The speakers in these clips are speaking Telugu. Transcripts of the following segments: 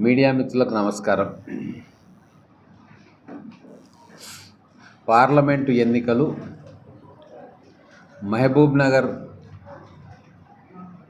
మీడియా మిత్రులకు నమస్కారం. పార్లమెంటు ఎన్నికలు మహబూబ్ నగర్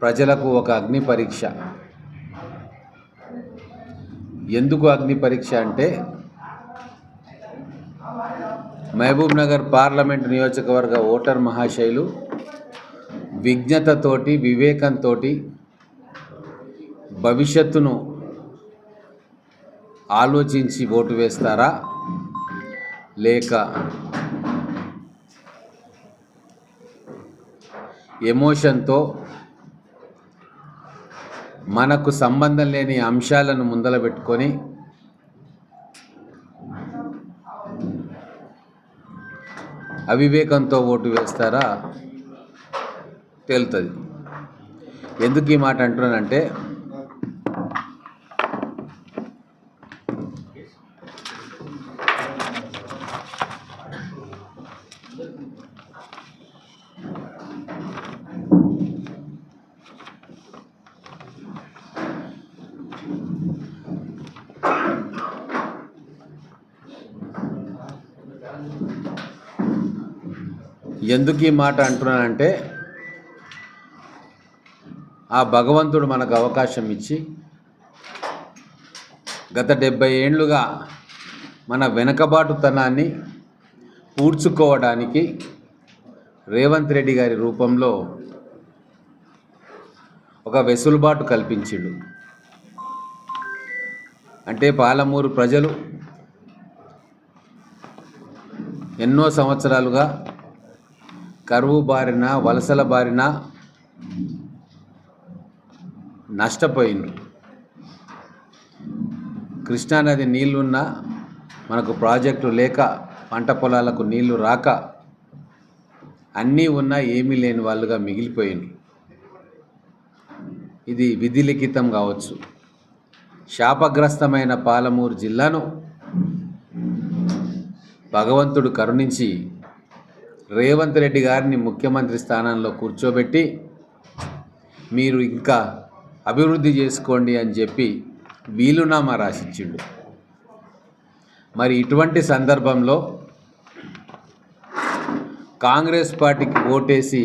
ప్రజలకు ఒక అగ్ని పరీక్ష. ఎందుకు అగ్ని పరీక్ష అంటే, మహబూబ్ నగర్ పార్లమెంటు నియోజకవర్గ ఓటర్ మహాశయులు విజ్ఞతతోటి, వివేకంతో భవిష్యత్తును ఆలోచించి ఓటు వేస్తారా, లేక ఎమోషన్తో మనకు సంబంధం లేని అంశాలను ముందల పెట్టుకొని అవివేకంతో ఓటు వేస్తారా తేలుతుంది. ఎందుకు ఈ మాట అంటున్నానంటే, ఆ భగవంతుడు మనకు అవకాశం ఇచ్చి గత 70 ఏళ్ళుగా మన వెనకబాటుతనాన్ని పూడ్చుకోవడానికి రేవంత్ రెడ్డి గారి రూపంలో ఒక వెసులుబాటు కల్పించిండు. అంటే పాలమూరు ప్రజలు ఎన్నో సంవత్సరాలుగా కరువు బారిన, వలసల బారిన నష్టపోయిండ్రు. కృష్ణానది నీళ్లున్నా మనకు ప్రాజెక్టు లేక, పంట పొలాలకు నీళ్లు రాక, అన్నీ ఉన్నా ఏమీ లేని వాళ్ళుగా మిగిలిపోయిండ్రు. ఇది విధి లిఖితం కావచ్చు. శాపగ్రస్తమైన పాలమూరు జిల్లాను భగవంతుడు కరుణించి రేవంత్ రెడ్డి గారిని ముఖ్యమంత్రి స్థానంలో కూర్చోబెట్టి, మీరు ఇంకా అభివృద్ధి చేసుకోండి అని చెప్పి వీలునామా రాసిచ్చిండు. మరి ఇటువంటి సందర్భంలో కాంగ్రెస్ పార్టీకి ఓటేసి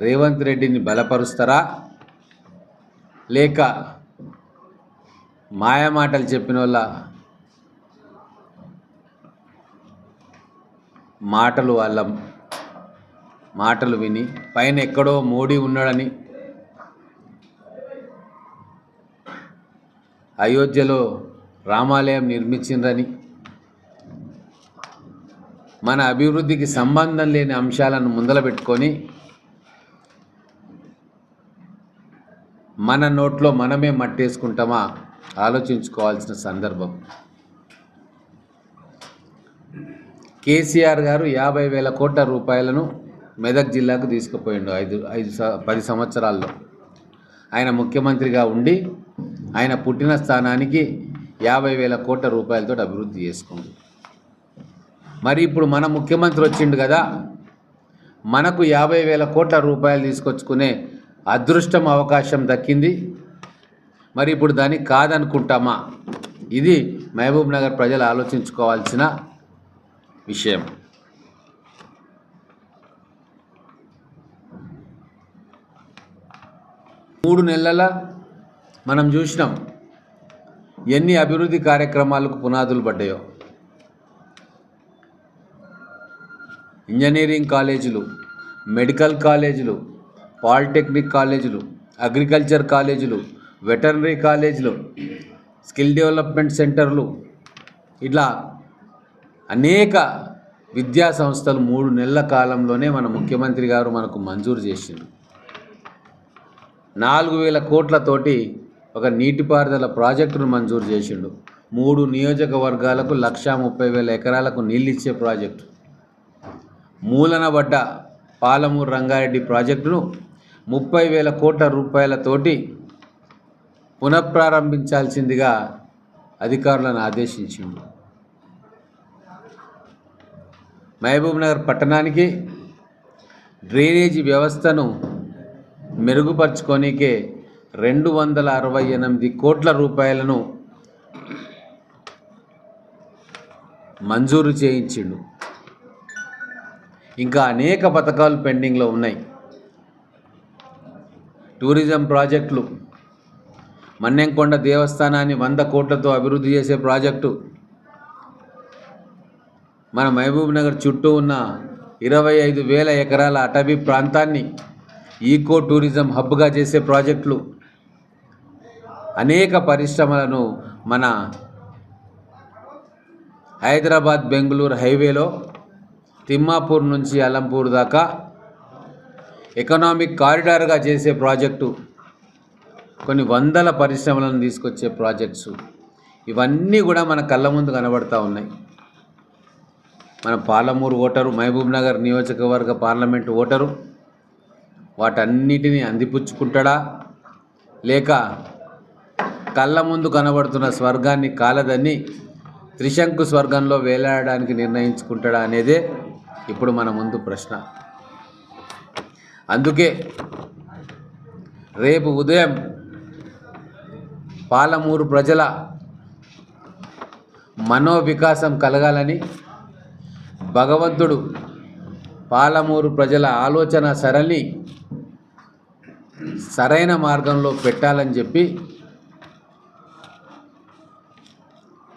రేవంత్ రెడ్డిని బలపరుస్తారా, లేక మాయమాటలు చెప్పిన వాళ్ళ మాటలు విని, పైన ఎక్కడో మోడీ ఉన్నాడని, అయోధ్యలో రామాలయం నిర్మించిండ్రని, మన అభివృద్ధికి సంబంధం లేని అంశాలను ముందల పెట్టుకొని మన నోట్లో మనమే మట్టేసుకుంటామా ఆలోచించుకోవాల్సిన సందర్భం. కేసీఆర్ గారు 50,000 కోట్ల రూపాయలను మెదక్ జిల్లాకు తీసుకుపోయిండు 10 సంవత్సరాల్లో. ఆయన ముఖ్యమంత్రిగా ఉండి ఆయన పుట్టిన స్థానానికి 50,000 కోట్ల రూపాయలతో అభివృద్ధి చేసుకుంది. మరి ఇప్పుడు మన ముఖ్యమంత్రి వచ్చిండు కదా, మనకు 50,000 కోట్ల రూపాయలు తీసుకొచ్చుకునే అదృష్టం, అవకాశం దక్కింది. మరి ఇప్పుడు దాన్ని కాదనుకుంటామా? ఇది మహబూబ్ నగర్ ప్రజలు ఆలోచించుకోవాల్సిన విషయం. మూడు నెలల మనం చూసినాం ఎన్ని అభివృద్ధి కార్యక్రమాలకు పునాదులు పడ్డాయో. ఇంజనీరింగ్ కాలేజీలు, మెడికల్ కాలేజీలు, పాలిటెక్నిక్ కాలేజీలు, అగ్రికల్చర్ కాలేజీలు, వెటర్నరీ కాలేజీలు, స్కిల్ డెవలప్మెంట్ సెంటర్లు, ఇట్లా అనేక విద్యా సంస్థలు 3 నెలల కాలంలోనే మన ముఖ్యమంత్రి గారు మనకు మంజూరు చేసిండు. 4,000 కోట్లతోటి ఒక నీటిపారుదల ప్రాజెక్టును మంజూరు చేసిండు. 3 నియోజకవర్గాలకు 130,000 ఎకరాలకు నీళ్ళిచ్చే ప్రాజెక్టు. మూలన పడ్డ పాలమూరు రంగారెడ్డి ప్రాజెక్టును 30,000 కోట్ల రూపాయలతోటి పునఃప్రారంభించాల్సిందిగా అధికారులను ఆదేశించిండు. మహబూబ్ నగర్ పట్టణానికి డ్రైనేజీ వ్యవస్థను మెరుగుపరుచుకోనికే 268 కోట్ల రూపాయలను మంజూరు చేయించిండు. ఇంకా అనేక పథకాలు పెండింగ్లో ఉన్నాయి. టూరిజం ప్రాజెక్టులు, మన్నెంకొండ దేవస్థానాన్ని 100 కోట్లతో అభివృద్ధి చేసే ప్రాజెక్టు, మన మహబూబ్నగర్ చుట్టూ ఉన్న 25,000 ఎకరాల అటవీ ప్రాంతాన్ని ఈకో టూరిజం హబ్గా చేసే ప్రాజెక్టులు, అనేక పరిశ్రమలను మన హైదరాబాద్ బెంగళూరు హైవేలో తిమ్మాపూర్ నుంచి అలంపూర్ దాకా ఎకనామిక్ కారిడార్గా చేసే ప్రాజెక్టు, కొన్ని వందల పరిశ్రమలను తీసుకొచ్చే ప్రాజెక్ట్స్, ఇవన్నీ కూడా మన కళ్ళ ముందు కనబడతా ఉన్నాయి. మన పాలమూరు ఓటరు, మహబూబ్నగర్ నియోజకవర్గ పార్లమెంటు ఓటరు వాటన్నిటిని అందిపుచ్చుకుంటాడా, లేక కళ్ళ ముందు కనబడుతున్న స్వర్గాన్ని కాలదని త్రిశంకు స్వర్గంలో వేలాడడానికి నిర్ణయించుకుంటాడా అనేదే ఇప్పుడు మన ముందు ప్రశ్న. అందుకే రేపు ఉదయం పాలమూరు ప్రజల మనోవికాసం కలగాలని భగవంతుడు పాలమూరు ప్రజల ఆలోచన సరళి సరైన మార్గంలో పెట్టాలని చెప్పి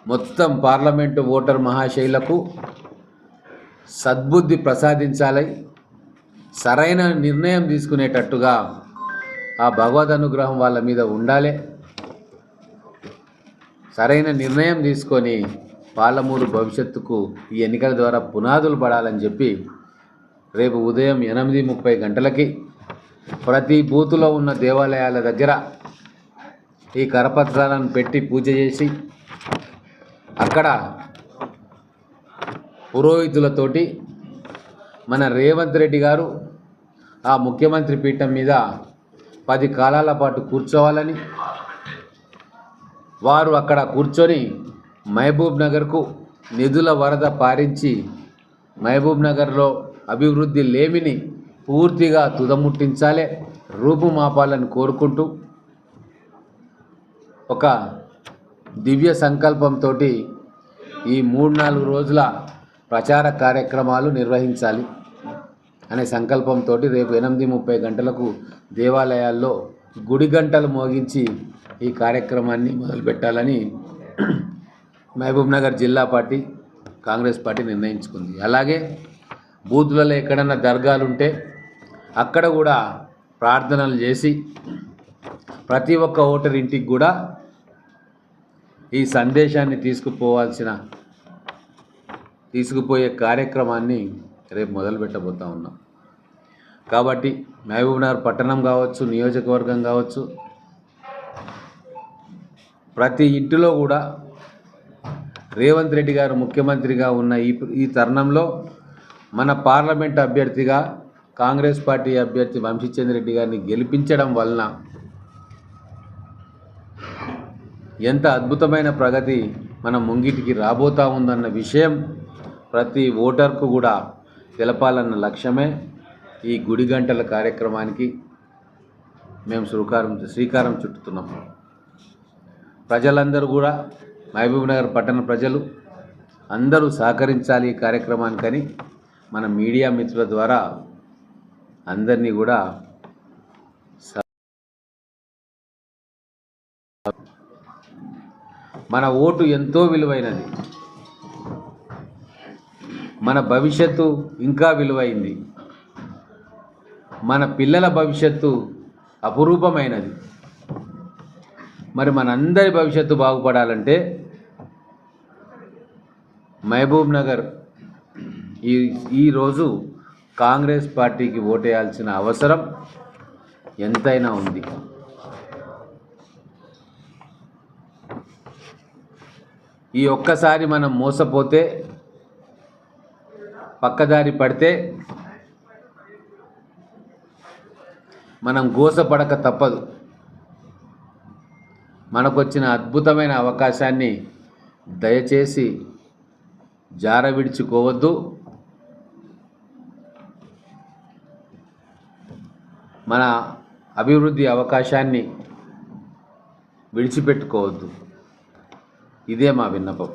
మొత్తం పార్లమెంటు ఓటర్ మహాశైలకు సద్బుద్ధి ప్రసాదించాలి, సరైన నిర్ణయం తీసుకునేటట్టుగా ఆ భగవద్ అనుగ్రహం వాళ్ళ మీద ఉండాలి. సరైన నిర్ణయం తీసుకొని పాలమూరు భవిష్యత్తుకు ఈ ఎన్నికల ద్వారా పునాదులు పడాలని చెప్పి రేపు ఉదయం 8:30 గంటలకి ప్రతి బూతులో ఉన్న దేవాలయాల దగ్గర ఈ కరపత్రాలను పెట్టి పూజ చేసి అక్కడ పురోహితులతోటి మన రేవంత్ రెడ్డి గారు ఆ ముఖ్యమంత్రి పీఠం మీద 10 కాలాల పాటు కూర్చోవాలని, వారు అక్కడ కూర్చొని మహబూబ్ నగర్కు నిధుల వరద పారించి మహబూబ్నగర్లో అభివృద్ధి లేమిని పూర్తిగా తుదముట్టించాలి, రూపుమాపాలని కోరుకుంటూ ఒక దివ్య సంకల్పంతో ఈ 3-4 రోజుల ప్రచార కార్యక్రమాలు నిర్వహించాలి అనే సంకల్పంతో రేపు 8:30 గంటలకు దేవాలయాల్లో గుడి గంటలు మోగించి ఈ కార్యక్రమాన్ని మొదలుపెట్టాలని మహబూబ్నగర్ జిల్లా పార్టీ కాంగ్రెస్ పార్టీ నిర్ణయించుకుంది. అలాగే బూతులలో ఎక్కడన్నా దర్గాలు ఉంటే అక్కడ కూడా ప్రార్థనలు చేసి ప్రతి ఒక్క ఓటర్ ఇంటికి కూడా ఈ సందేశాన్ని తీసుకుపోయే కార్యక్రమాన్ని రేపు మొదలు పెట్టబోతా ఉన్నాం. కాబట్టి మహబూబ్నగర్ పట్టణం కావచ్చు, నియోజకవర్గం కావచ్చు, ప్రతి ఇంటిలో కూడా రేవంత్ రెడ్డి గారు ముఖ్యమంత్రిగా ఉన్న ఈ తరుణంలో మన పార్లమెంట్ అభ్యర్థిగా కాంగ్రెస్ పార్టీ అభ్యర్థి వంశీచంద్ర రెడ్డి గారిని గెలిపించడం వలన ఎంత అద్భుతమైన ప్రగతి మన ముంగిటికి రాబోతా ఉందన్న విషయం ప్రతి ఓటర్కు కూడా తెలపాలన్న లక్ష్యమే ఈ గుడి గంటల కార్యక్రమానికి మేము శ్రీకారం చుట్టుతున్నాం. ప్రజలందరూ కూడా మహబూబ్నగర్ పట్టణ ప్రజలు అందరూ సహకరించాలి ఈ కార్యక్రమానికని మన మీడియా మిత్రుల ద్వారా అందరినీ కూడా మన ఓటు ఎంతో విలువైనది, మన భవిష్యత్తు ఇంకా విలువైంది, మన పిల్లల భవిష్యత్తు అపురూపమైనది. మరి మనందరి భవిష్యత్తు బాగుపడాలంటే మహబూబ్నగర్ ఈరోజు కాంగ్రెస్ పార్టీకి ఓటేయాల్సిన అవసరం ఎంతైనా ఉంది. ఈ ఒక్కసారి మనం మోసపోతే, పక్కదారి పడితే మనం గోసపడక తప్పదు. మనకొచ్చిన అద్భుతమైన అవకాశాన్ని దయచేసి జారవిడుచుకోవద్దు. మన అభివృద్ధి అవకాశాన్ని విడిచిపెట్టుకోవద్దు. ఇదే మా విన్నపం.